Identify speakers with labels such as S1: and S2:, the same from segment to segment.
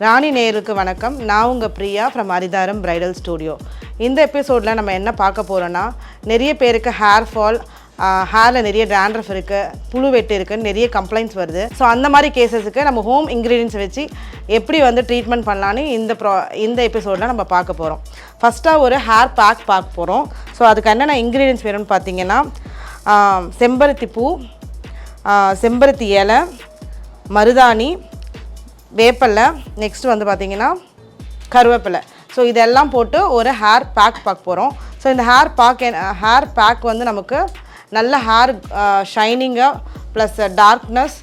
S1: ராணி நேயருக்கு வணக்கம். நான் உங்கள் பிரியா ஃப்ரம் அரிதாரம் பிரைடல் ஸ்டூடியோ. இந்த எபிசோடில் நம்ம என்ன பார்க்க போகிறோன்னா, நிறைய பேருக்கு ஹேர் ஃபால், ஹேரில் நிறைய டேண்ட்ரஃப் இருக்குது, புழு வெட்டு இருக்குன்னு நிறைய கம்ப்ளைண்ட்ஸ் வருது. ஸோ அந்த மாதிரி கேசஸுக்கு நம்ம ஹோம் இன்க்ரீடியன்ஸ் வச்சு எப்படி வந்து ட்ரீட்மெண்ட் பண்ணலான்னு இந்த எபிசோடில் நம்ம பார்க்க போகிறோம். ஃபஸ்ட்டாக ஒரு ஹேர் பேக் பார்க்க போகிறோம். ஸோ அதுக்கு என்னென்ன இன்க்ரீடியன்ஸ் வேணும்னு பார்த்தீங்கன்னா, செம்பருத்தி பூ, செம்பருத்தி இலை, மருதாணி, வேப்பலை, நெக்ஸ்ட்டு வந்து பார்த்திங்கன்னா கருவேப்பிலை. ஸோ இதெல்லாம் போட்டு ஒரு ஹேர் பேக் பார்க்க போகிறோம். ஸோ இந்த ஹேர் பேக் வந்து நமக்கு நல்ல ஹேர் ஷைனிங்காக ப்ளஸ் டார்க்னஸ்,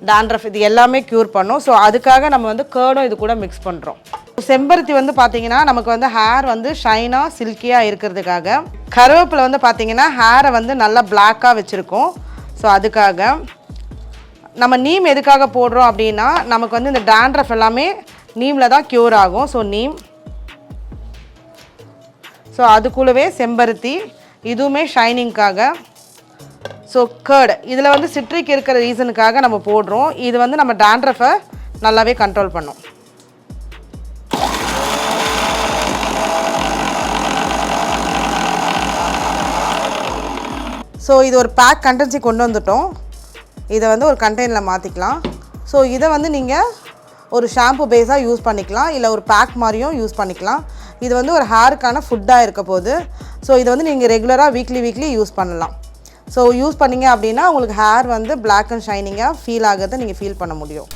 S1: டேண்ட்ரஃப் இது எல்லாமே க்யூர் பண்ணும். ஸோ அதுக்காக நம்ம வந்து கேர்டும் இது கூட மிக்ஸ் பண்ணுறோம். செம்பருத்தி வந்து பார்த்திங்கன்னா நமக்கு வந்து ஹேர் வந்து ஷைனாக சில்கியாக இருக்கிறதுக்காக, கருவேப்பிலை வந்து பார்த்திங்கன்னா ஹேரை வந்து நல்லா பிளாக்காக வச்சுருக்கோம். ஸோ அதுக்காக நம்ம நீம் எதுக்காக போடுறோம் அப்படின்னா, நமக்கு வந்து இந்த டேண்ட்ரஃப் எல்லாமே நீமில் தான் க்யூர் ஆகும். ஸோ நீம், ஸோ அதுக்குள்ளவே செம்பருத்தி, இதுவுமே ஷைனிங்காக. ஸோ கர்டு, இதில் வந்து சிட்ரிக் இருக்கிற ரீசனுக்காக நம்ம போடுறோம். இது வந்து நம்ம டேண்ட்ரஃபை நல்லாவே கண்ட்ரோல் பண்ணும். ஸோ இது ஒரு பேக் கண்டென்சி கொண்டு வந்துட்டோம். இதை வந்து ஒரு கண்டெய்னரில் மாற்றிக்கலாம். ஸோ இதை வந்து நீங்கள் ஒரு ஷாம்பு பேஸாக யூஸ் பண்ணிக்கலாம், இல்லை ஒரு பேக் மாதிரியும் யூஸ் பண்ணிக்கலாம். இது வந்து ஒரு ஹேருக்கான ஃபுட்டாக இருக்க போது. ஸோ இதை வந்து நீங்கள் ரெகுலராக வீக்லி யூஸ் பண்ணலாம். ஸோ யூஸ் பண்ணிங்க அப்படின்னா உங்களுக்கு ஹேர் வந்து பிளாக் அண்ட் ஷைனிங்காக ஃபீல் ஆகிறத நீங்கள் ஃபீல் பண்ண முடியும்.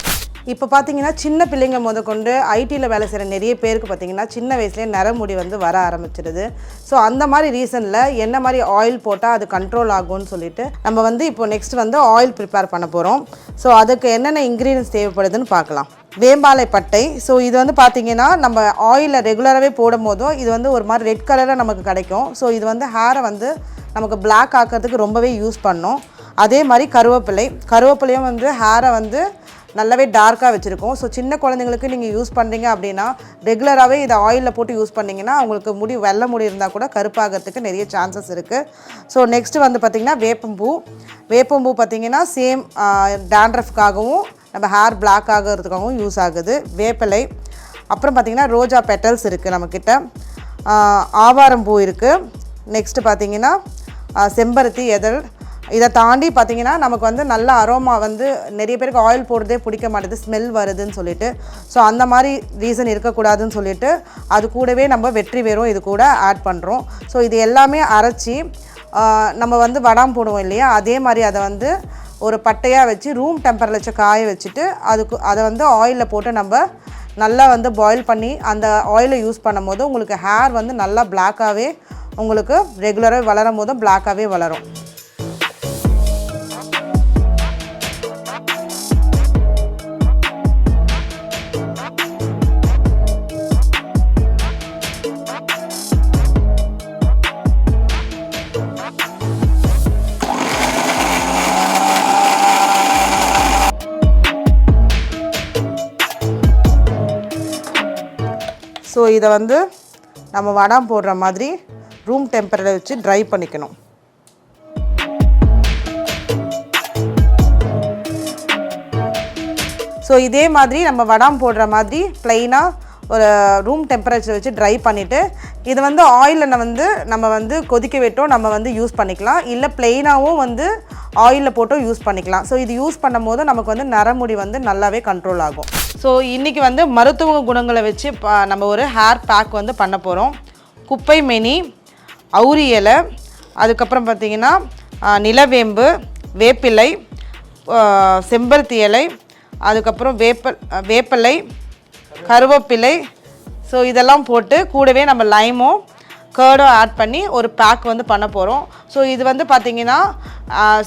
S1: இப்போ பார்த்தீங்கன்னா சின்ன பிள்ளைங்க முதற்கொண்டு ஐடியில் வேலை செய்கிற நிறைய பேருக்கு பார்த்திங்கன்னா சின்ன வயசுலேயே நரமுடி வந்து வர ஆரம்பிச்சிடுது. ஸோ அந்த மாதிரி ரீசனில் என்ன மாதிரி ஆயில் போட்டால் அது கண்ட்ரோல் ஆகும்னு சொல்லிட்டு நம்ம வந்து இப்போ நெக்ஸ்ட் வந்து ஆயில் ப்ரிப்பேர் பண்ண போகிறோம். ஸோ அதுக்கு என்னென்ன இன்க்ரீடியன்ஸ் தேவைப்படுதுன்னு பார்க்கலாம். வேம்பாலை பட்டை. ஸோ இது வந்து பார்த்திங்கன்னா நம்ம ஆயிலில் ரெகுலராகவே போடும் போதும் இது வந்து ஒரு மாதிரி ரெட் கலரில் நமக்கு கிடைக்கும். ஸோ இது வந்து ஹேரை வந்து நமக்கு பிளாக் ஆக்கிறதுக்கு ரொம்பவே யூஸ் பண்ணோம். அதே மாதிரி கருவேப்பிலையும் வந்து ஹேரை வந்து நல்லாவே டார்க்காக வச்சுருக்கோம். ஸோ சின்ன குழந்தைங்களுக்கு நீங்கள் யூஸ் பண்ணுறீங்க அப்படின்னா ரெகுலராகவே இதை ஆயிலில் போட்டு யூஸ் பண்ணிங்கன்னா அவங்களுக்கு வெள்ளை முடி இருந்தால் கூட கருப்பாகிறதுக்கு நிறைய சான்சஸ் இருக்குது. ஸோ நெக்ஸ்ட்டு வந்து பார்த்திங்கன்னா வேப்பம்பூ பார்த்திங்கன்னா சேம் டேண்ட்ரஃப்காகவும் நம்ம ஹேர் பிளாக் ஆகிறதுக்காகவும் யூஸ் ஆகுது. வேப்பிலை, அப்புறம் பார்த்திங்கன்னா ரோஜா பெட்டல்ஸ் இருக்குது நம்மக்கிட்ட, ஆவாரம்பூ இருக்குது. நெக்ஸ்ட்டு பார்த்திங்கன்னா செம்பருத்தி இதழ். இதை தாண்டி பார்த்திங்கன்னா நமக்கு வந்து நல்ல அரோமா வந்து நிறைய பேருக்கு ஆயில் போடுறதே பிடிக்க மாட்டேது, ஸ்மெல் வருதுன்னு சொல்லிட்டு. ஸோ அந்த மாதிரி ரீசன் இருக்கக்கூடாதுன்னு சொல்லிட்டு அது கூடவே நம்ம வெற்றி வேரும் இது கூட ஆட் பண்ணுறோம். ஸோ இது எல்லாமே அரைச்சி நம்ம வந்து வடாம் போடுவோம் இல்லையா, அதே மாதிரி அதை வந்து ஒரு பட்டையாக வச்சு ரூம் டெம்பரேச்சர் காய வச்சுட்டு அதை வந்து ஆயிலில் போட்டு நம்ம நல்லா வந்து பாயில் பண்ணி அந்த ஆயிலை யூஸ் பண்ணும் போது உங்களுக்கு ஹேர் வந்து நல்லா பிளாக்காகவே உங்களுக்கு ரெகுலராக வளரும் போதும் பிளாக்காகவே வளரும். ஸோ இதை வந்து நம்ம வடாம் போடுற மாதிரி ரூம் டெம்பரேச்சர் வச்சு ட்ரை பண்ணிக்கணும். ஸோ இதே மாதிரி நம்ம வடாம் போடுற மாதிரி ப்ளைனாக ஒரு ரூம் டெம்பரேச்சர் வச்சு ட்ரை பண்ணிவிட்டு இது வந்து ஆயிலில் நம்ம வந்து கொதிக்க விட்டோம் நம்ம வந்து யூஸ் பண்ணிக்கலாம், இல்லை ப்ளைனாகவும் வந்து ஆயிலில் போட்டும் யூஸ் பண்ணிக்கலாம். ஸோ இது யூஸ் பண்ணும் போது நமக்கு வந்து நரமுடி வந்து நல்லாவே கண்ட்ரோல் ஆகும். ஸோ இன்றைக்கி வந்து மருத்துவ குணங்களை வச்சு நம்ம ஒரு ஹேர் பேக் வந்து பண்ண போகிறோம். குப்பை மேனி, அவுரி இலை, அதுக்கப்புறம் பார்த்திங்கன்னா நிலவேம்பு, வேப்பிலை, செம்பருத்தி இலை, அதுக்கப்புறம் வேப்பிலை, கருவேப்பிலை. ஸோ இதெல்லாம் போட்டு கூடவே நம்ம லைமும் கர்டும் ஆட் பண்ணி ஒரு பேக் வந்து பண்ண போகிறோம். ஸோ இது வந்து பார்த்திங்கன்னா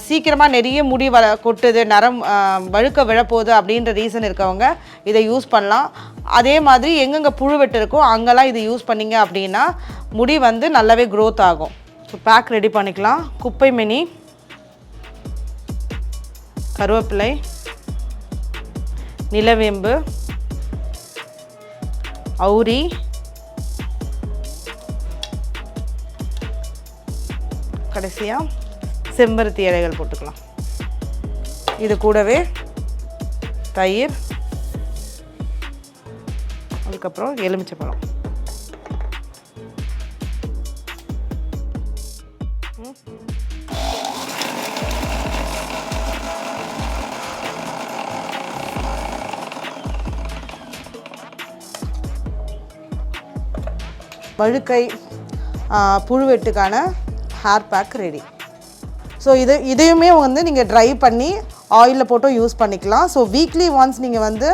S1: சீக்கிரமாக நிறைய முடி கொட்டுது, வழுக்க விழப்போகுது அப்படின்ற ரீசன் இருக்கவங்க இதை யூஸ் பண்ணலாம். அதே மாதிரி எங்கெங்கே புழு வெட்டு இருக்கோ அங்கெல்லாம் இது யூஸ் பண்ணிங்க அப்படின்னா முடி வந்து நல்லாவே க்ரோத் ஆகும். ஸோ பேக் ரெடி பண்ணிக்கலாம். குப்பை மேனி, கருவேப்பிலை, நிலவேம்பு, அவுரி, கடைசியாக செம்பருத்தி இலைகள் போட்டுக்கலாம். இது கூடவே தயிர், அதுக்கப்புறம் எலுமிச்சைப்பழம். வழுக்கை புழுவெட்டுக்கான ஹேர் பேக் ரெடி. ஸோ இதையுமே வந்து நீங்கள் ட்ரை பண்ணி ஆயிலில் போட்டும் யூஸ் பண்ணிக்கலாம். ஸோ வீக்லி ஒன்ஸ் நீங்கள் வந்து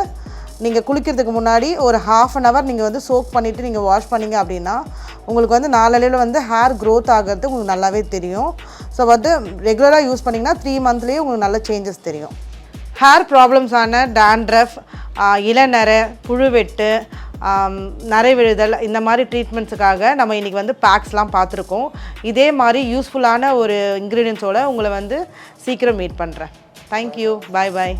S1: நீங்கள் குளிக்கிறதுக்கு முன்னாடி ஒரு ½ நீங்கள் வந்து சோக் பண்ணிவிட்டு நீங்கள் வாஷ் பண்ணிங்க அப்படின்னா உங்களுக்கு வந்து நாளடைவில் வந்து ஹேர் க்ரோத் ஆகிறது உங்களுக்கு நல்லாவே தெரியும். ஸோ வந்து ரெகுலராக யூஸ் பண்ணிங்கன்னா 3 மந்த்லேயே உங்களுக்கு நல்ல சேஞ்சஸ் தெரியும். ஹேர் ப்ராப்ளம்ஸான டேண்ட்ரஃப், இளநரை, புழுவெட்டு, நரை விழுதல், இந்த மாதிரி ட்ரீட்மெண்ட்ஸுக்காக நம்ம இன்றைக்கி வந்து பேக்ஸ்லாம் பார்த்துருக்கோம். இதே மாதிரி யூஸ்ஃபுல்லான ஒரு இன்க்ரீடியன்ஸோடு உங்களை வந்து சீக்கிரம் மீட் பண்ணுறேன். தேங்க்யூ. பாய் பாய்.